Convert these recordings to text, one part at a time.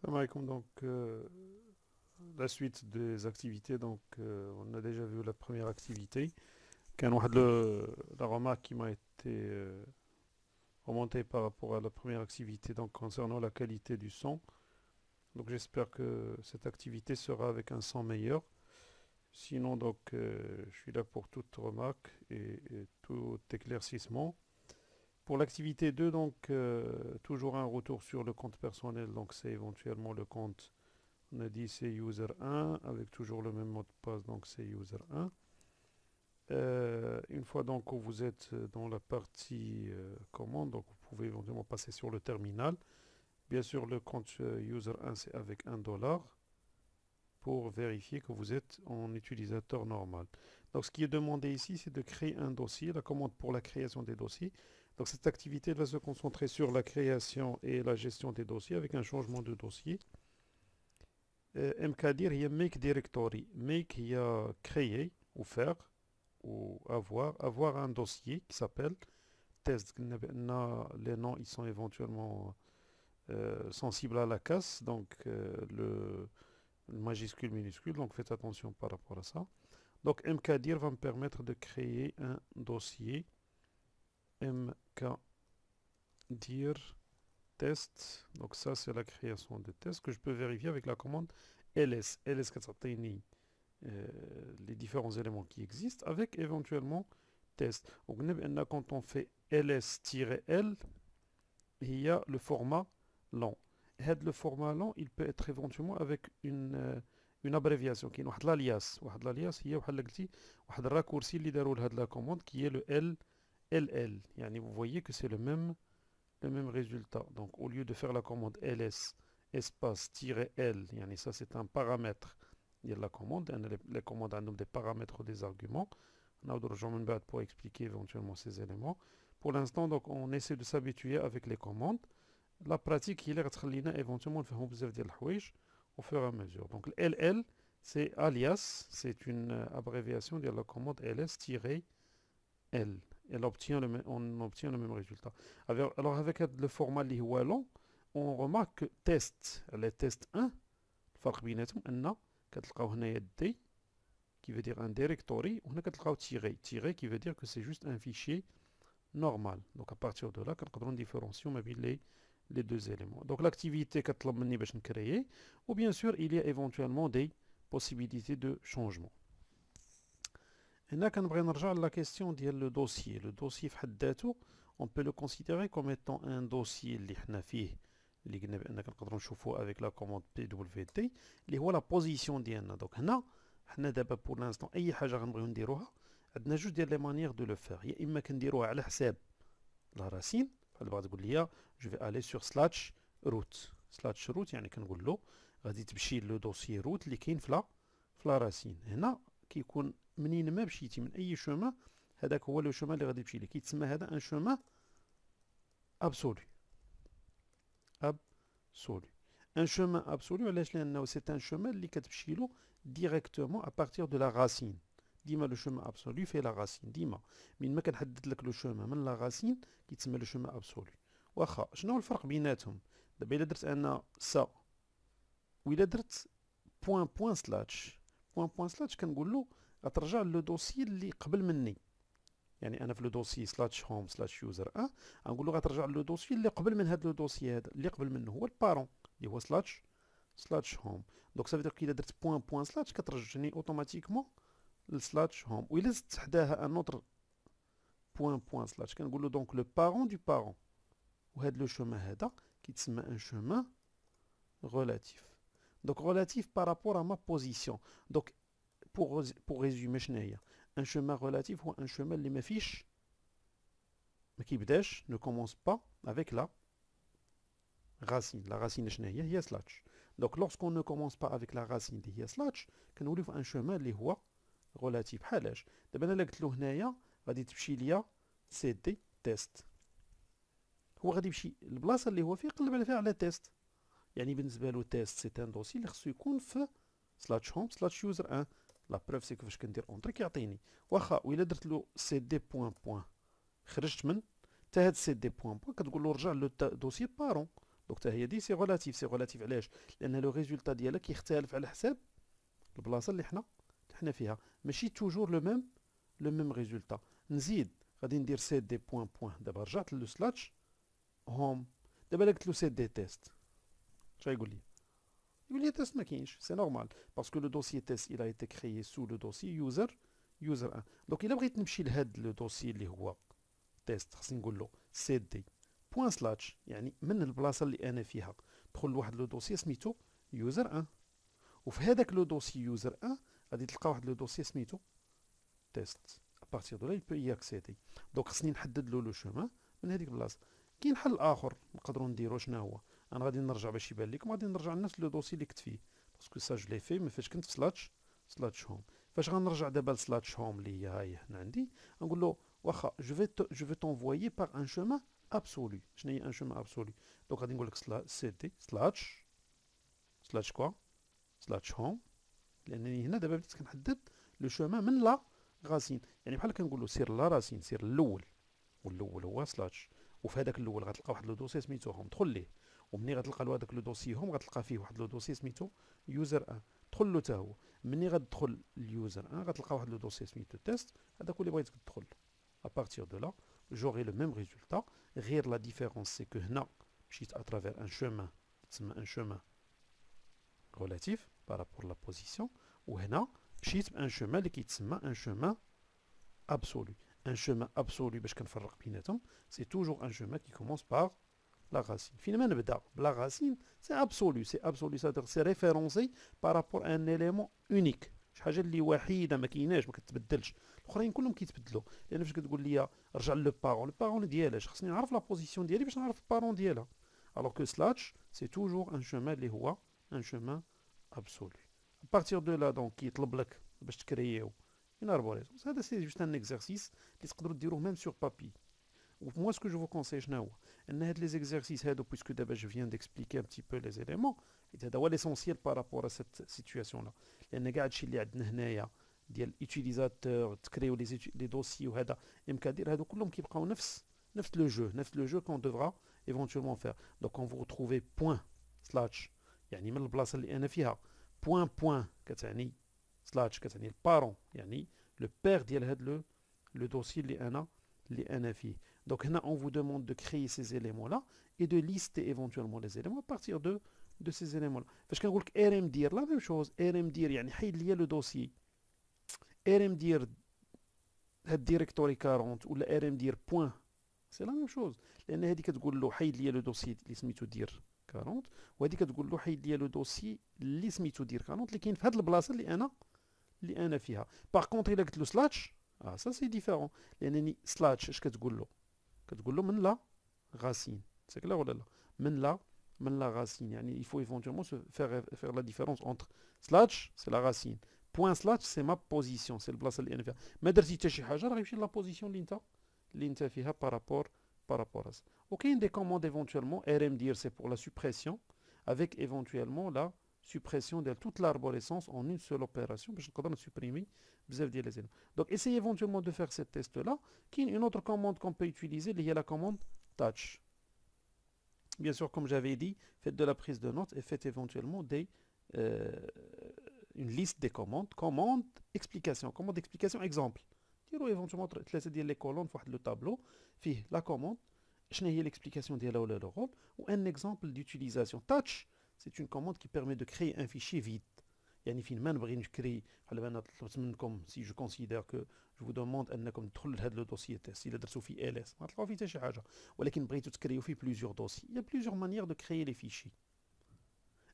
Salam alaikum. Donc, la suite des activités. Donc, on a déjà vu la première activité. La remarque qui m'a été remontée par rapport à la première activité, donc concernant la qualité du son. Donc, j'espère que cette activité sera avec un son meilleur. Sinon, donc, je suis là pour toute remarque et tout éclaircissement. Pour l'activité 2, donc, toujours un retour sur le compte personnel. Donc, c'est éventuellement le compte. On a dit c'est user 1 avec toujours le même mot de passe, donc c'est user 1. Une fois donc que vous êtes dans la partie commande, donc vous pouvez éventuellement passer sur le terminal. Bien sûr, le compte user 1 c'est avec $1 pour vérifier que vous êtes en utilisateur normal. Donc ce qui est demandé ici, c'est de créer un dossier, la commande pour la création des dossiers. Donc cette activité va se concentrer sur la création et la gestion des dossiers avec un changement de dossier. MKDIR, il y a Make Directory. Make, il y a créer ou faire ou avoir un dossier qui s'appelle test. Les noms, ils sont éventuellement sensibles à la casse, donc le majuscule, minuscule, donc faites attention par rapport à ça. Donc MKDIR va me permettre de créer un dossier MKDIR test. Donc ça, c'est la création de tests que je peux vérifier avec la commande ls. ls كتعطيني les différents éléments qui existent avec éventuellement test. Donc quand on fait ls-l, il y a le format long. Et le format long, il peut être éventuellement avec une abréviation qui est l'alias. L'alias, il y a un raccourci اللي داروا لهاد la commande qui est le LL. يعني vous voyez que c'est le même résultat. Donc au lieu de faire la commande ls espace-l, يعني ça c'est un paramètre de la commande. Les commandes ont des paramètres ou des arguments. On a pour expliquer éventuellement ces éléments. Pour l'instant, donc, on essaie de s'habituer avec les commandes. La pratique, il est éventuellement faire au fur et à mesure. Donc, LL, c'est alias, c'est une abréviation de la commande ls-l. On obtient le même résultat. Alors, avec le format long, on remarque que test, les tests 1, الفرق بيناتهم ان كتلقاو هنايا D qui veut dire un directory وهنا كتلقاو tiré qui veut dire que c'est juste un fichier normal. Donc à partir de là كنقدروا نديفيرونسيو ما بين les deux éléments. Donc l'activité كتطلب مني باش نكريي ou bien sûr il y a éventuellement des possibilités de changement. هنا كنبغي نرجع la question ديال le dossier. Le dossier في حد ذاته on peut le considérer comme étant un dossier اللي حنا فيه اللي قلنا بان كنقدروا نشوفوه avec la commande pwd اللي هو لا بوزيسيون ديالنا. دونك هنا حنا دابا بور لانستون اي حاجه غنبغيو نديروها عندنا جوج ديال لي مانيير دو لو فير. يا اما كنديروها على حساب لا راسين بحال بغات تقول لي جو في الي سور سلاتش روت. سلاتش روت يعني كنقول له غادي تمشي لو دوسيي روت اللي كاين في لا راسين. هنا كيكون منين ما مشيتي من اي شومان هذاك هو لو شومان اللي غادي تمشي ليه. كيتسمى هذا ان شومان ابسولو. absolu. Un chemin absolu, c'est un chemin qui est directement à partir de la racine. Dima le chemin absolu fait la racine. Dima. Mais ما كنحدد لك le chemin من la racine qui تسمى le chemin absolu. واخا شنو هو الفرق بيناتهم؟ دابا الا درت انا سا وإلا درت بوان سلاتش بوان سلاتش كنقول له غترجع لو دوسيي اللي قبل مني. يعني انا في لو دوسيي سلاتش هوم سلاتش يوزر 1 غنقول له غترجع لو دوسيي اللي قبل من هذا لو دوسيي هذا اللي قبل منه هو البارون اللي هو سلاتش هوم. دونك سافي دير كي درت بوان سلاتش كترجعني اوتوماتيكمون لسلاتش هوم. وإلا زدت حداها ان اوتر بوان سلاتش كنقول له دونك لو بارون دو بارون. وهذا لو شومان هذا كيتسمى ان شومان غولاتيف. دونك غولاتيف بارابور ا ما بوزيسيون. دونك pour résumer شنو هي un chemin relatif ou un chemin اللي ما فيش ما كيبداش ne commence pas avec la racine. La racine شنو هي سلاتش. donc lorsqu'on ne commence pas avec la racine اللي هي سلاتش كنوليو في un chemin اللي هو relatif. بحالاش دابا انا قلت له هنايا غادي تمشي ليا سي دي تيست هو غادي يمشي البلاصه اللي هو فيه يقلب فيها على تيست. يعني بالنسبه له تيست سي ان دوسي اللي خصو يكون في سلاتش هوم سلاتش يوزر 1. لا بروف سي كيفاش كندير اونتري كيعطيني. واخا وإلا درت له سي دي بوان خرجت من حتى هاد سي دي بوان كتقول له رجع لو دوسيي بارون. دونك حتى هي دي سي ريلاتيف. سي ريلاتيف علاش؟ لان لو ريزولتا ديالك يختلف على حساب البلاصه اللي حنا فيها، ماشي توجور لو ميم ريزولتا. نزيد غادي ندير سيت دي بوان بوان. دابا رجعت لو سلاتش هوم، دابا الا قلت له سيت دي تيست اش غايقول لي؟ يقول لي تيست ما كاينش. سي نورمال باسكو لو دوسيي تيست il a été créé sous le dossier يوزر 1. دونك الا بغيت نمشي لهاد لو دوسيي اللي هو تيست خصني نقول له سيت دي بوان سلاتش، يعني من البلاصه اللي انا فيها دخل لواحد لو دوسيي سميتو يوزر 1، وفي هذاك لو دوسيي يوزر 1 غادي تلقى واحد لو دوسيي سميتو تيست. ابارتيغ دو لا يبو y accéder. دونك خصني نحدد له لو شومان من هذيك البلاصه. كاين حل اخر نقدروا نديرو، شنو هو؟ انا غادي نرجع باش يبان لكم، غادي نرجع لنفس لو دوسي اللي كنت فيه، باسكو سا جو لي في من فاش كنت في سلاتش هوم. فاش غنرجع دابا لسلاتش هوم اللي هي هاي هنا عندي، نقول له واخا جو في تونفويي باغ ان شومان ابسولو. شنو هي ان شومان ابسولو؟ دونك غادي نقول لك سي دي سلاتش كوا سلاتش هوم، لانني هنا دابا بديت كنحدد لو شومان من لا غاسين. يعني بحال كنقول له سير لا راسين، سير الاول، والاول هو سلاتش، وفي هذاك الاول غتلقى واحد لو دوسي سميتو هوم، دخل ليه. ومني غتلقى له هذاك لو دوسي هوم غتلقى فيه واحد لو دوسي سميتو يوزر 1، دخل له حتى هو. مني غتدخل اليوزر 1 غتلقى واحد لو دوسي سميتو تيست، هذاك هو اللي بغيتك تدخل. ابارتيغ دو لا جوغي لو ميم ريزولتا، غير لا ديفيرونس سي كو هنا مشيت اترافير ان شومان تسمى ان شومان ريلاتيف بارابور لا بوزيسيون، وهنا مشيت بان شومان اللي كيتسمى ان شومان absolu. Un chemin absolu باش كنفرق بيناتهم سي توجور ان chemin qui commence par la racine. فين ما نبدا بلا racine سي absolu. سي absolu c'est-à-dire سي référencé par rapport à un élément unique، شي حاجه اللي وحيده ما كايناش ما كتبدلش. الاخرين كلهم كيتبدلوا، لان فاش كتقول لي رجع لو بارون ديالاش خصني نعرف لا بوزيسيون ديالي باش نعرف البارون ديالها. alors que سلاتش سي توجور ان chemin اللي هو ان chemin absolu. à partir de là donc كيطلب لك باش تكرييو une arborescence. هذا سي جوست ان اكزرسيس اللي تقدروا ديروه ميم سور بابي. وموا سكو جو فو كونساي شنو هو؟ ان هاد لي زيكزرسيس هادو بويسكو دابا جو فيان ديكسبليكي ان بتي بو لي زيليمون، هذا هو ليسونسيال بارابور ا سيت سيتوياسيون لا. لان كاع هادشي اللي عندنا هنايا ديال يوتيليزاتور تكريو لي دوسي وهذا امكادير، هادو كلهم كيبقاو نفس لو جو كون دوفرا ايفونتويلمون فير. دونك كون فو تروفي بوين سلاتش يعني من البلاصه اللي انا فيها، بوين كتعني سلاتش كتعني البارون يعني لو بير ديال هاد لو دوسي اللي انا فيه. دونك هنا on vous demande de créer ces éléments là et de lister éventuellement les éléments à partir de ces éléments là. فاش كنقول لك rm dir لا ميم شوز، rm dir يعني حيد ليا لو دوسي، rm dir هاد ديريكتوري 40 ولا rm dir بوين سي لا ميم شوز، لان هذه كتقول له حيد ليا لو دوسي اللي سميتو دير 40، وهذه كتقول له حيد ليا لو دوسي اللي سميتو دير 40 اللي كاين في هاد البلاصه اللي انا فيها. باغ كونطخ الا قلت له سلاتش سا سي ديفيرون، لانني سلاتش اش كتقول له؟ كتقول له من لا غاسين، سي كلا ولا لا؟ من لا غاسين، يعني il faut éventuellement faire la différence entre سلاتش سي لا غاسين، بوين سلاتش سي ما بوزيسيون سي البلاصه اللي انا فيها. ما درتي حتى شي حاجه راه غيمشي لا بوزيسيون اللي انت فيها بارابور à ça. وكاين دي كوموند éventuellement rm dire c'est pour la suppression avec éventuellement la suppression de toute l'arborescence en une seule opération باش نقدر نسوبريمي بزاف ديال لي زيلون. Donc essayez éventuellement de faire cette test là. كاين une autre commande qu'on peut utiliser اللي هي la commande touch. Bien sûr, comme j'avais dit, faites de la prise de notes et faites éventuellement une liste des commandes. Commande explication, exemple. ديروا éventuellement ثلاثه ديال لي كولون في واحد لو طابلو فيه لا كوموند شنو هي l'explication ديالها ولا لو رول و un exemple d'utilisation. Touch c'est une commande qui permet de créer un fichier vide. يعني فين ما نبغي نكري بحال انا طلبت منكم سي جو كونسيدير كو جو فو دوموند انكم تدخلوا لهذا لو دوسيي تيست، الا درتو في ال اس ما تلقاو فيه حتى شي حاجه، ولكن بغيتو تكريو فيه بليزيور دوسي. Il y a plusieurs manières de créer les fichiers.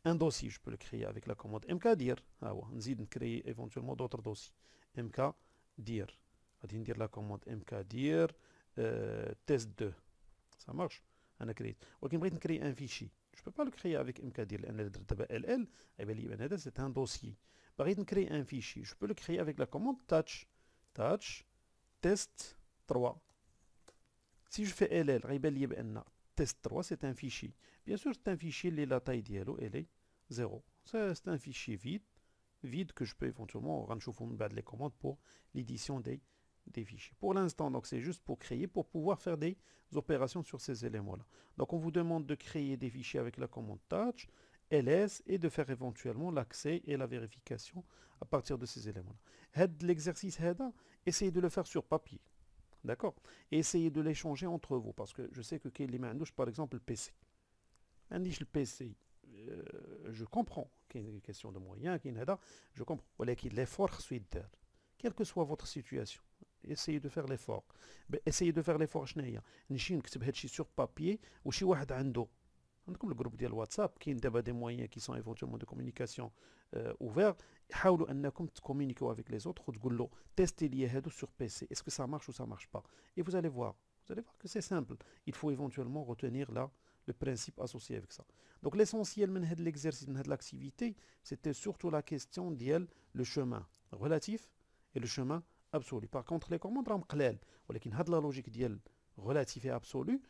Un dossier je peux le créer avec la commande mkdir، ها هو نزيد نكري éventuellement d'autres dossiers. mkdir غادي ندير لا كوموند mkdir test 2 ça marche. انا كريت، ولكن بغيت نكري ان فيشي je peux pas le créer avec mkdir لان درت دابا ll غيبان لي بان هذا c'est un dossier. بغيت نكري ان فيشي je peux le créer avec la commande touch test 3. si je fais ll غيبان لي بان test 3 c'est un fichier. bien sûr c'est un fichier اللي la taille ديالو elle est 0. c'est un fichier vide que je peux éventuellement غنشوفو من بعد les commandes pour l'édition des fichiers. Pour l'instant, donc c'est juste pour créer, pour pouvoir faire des opérations sur ces éléments-là. Donc on vous demande de créer des fichiers avec la commande touch, ls, et de faire éventuellement l'accès et la vérification à partir de ces éléments-là. L'exercice, essayez de le faire sur papier. D'accord? Et essayez de l'échanger entre vous, parce que je sais que Kelly Mandouche, par exemple, le PC. عنديش le PC. Je comprends qu'il y a une question de moyens, je comprends. ولكن l'effort خصو يدار. Quelle que soit votre situation, essayez de faire l'effort. Essayez de faire l'effort شنو هي؟ نمشي نكتب هادشي sur papier وشي واحد عندكم الجروب ديال الواتساب كاين دابا دي مويان كي سون ايفونتوالمون دو كومونيكاسيون اوفير حاولوا انكم تكومونيكيو افيك لي زوتر وتقول له تيستي لي هادو سور بي سي اسكو سا مارش ou ça marche pas et vous allez voir que c'est simple. Il faut éventuellement retenir là le principe associé avec ça. Donc l'essentiel de l'exercice de l'activité, c'était surtout la question ديال le chemin relatif et le chemin absolu. Par contre les commandes راهم قلال ولكن هاد la logique ديال relatif et absolu,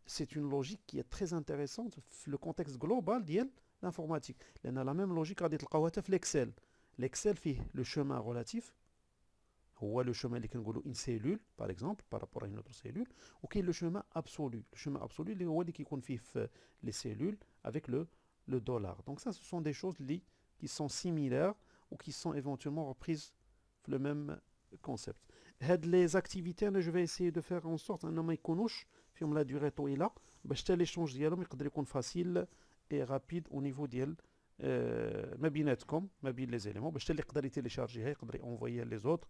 c'est une logique qui est très intéressante dans le contexte global de l'informatique. On a la même logique à l'Excel. L'Excel fait le chemin relatif, ou le chemin une cellule, par exemple, par rapport à une autre cellule, ou qui est le chemin absolu. Le chemin absolu, qui fait les cellules avec le dollar. Donc ça, ce sont des choses qui sont similaires ou qui sont éventuellement reprises le même concept. Les activités, je vais essayer de faire en sorte un homme connache فيهم لا durée طويله باش حتى ليشونج ديالهم يقدر يكون فاسيل اي رابيد او نيفو ديال ما بيناتكم ما بين لي زيليمون باش حتى اللي يقدر يتيليشارجيها يقدر ينفويها لي زوتر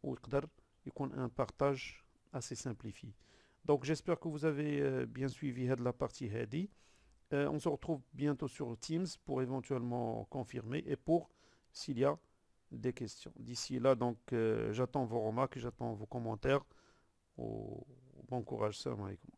ويقدر يكون ان بارطاج assez simplifié. Donc j'espère que vous avez bien suivi la partie هادي. On se retrouve bientôt sur Teams pour éventuellement confirmer et pour s'il y a des questions. D'ici là, donc j'attends vos remarques, j'attends vos commentaires. Bon courage, salam alaikum.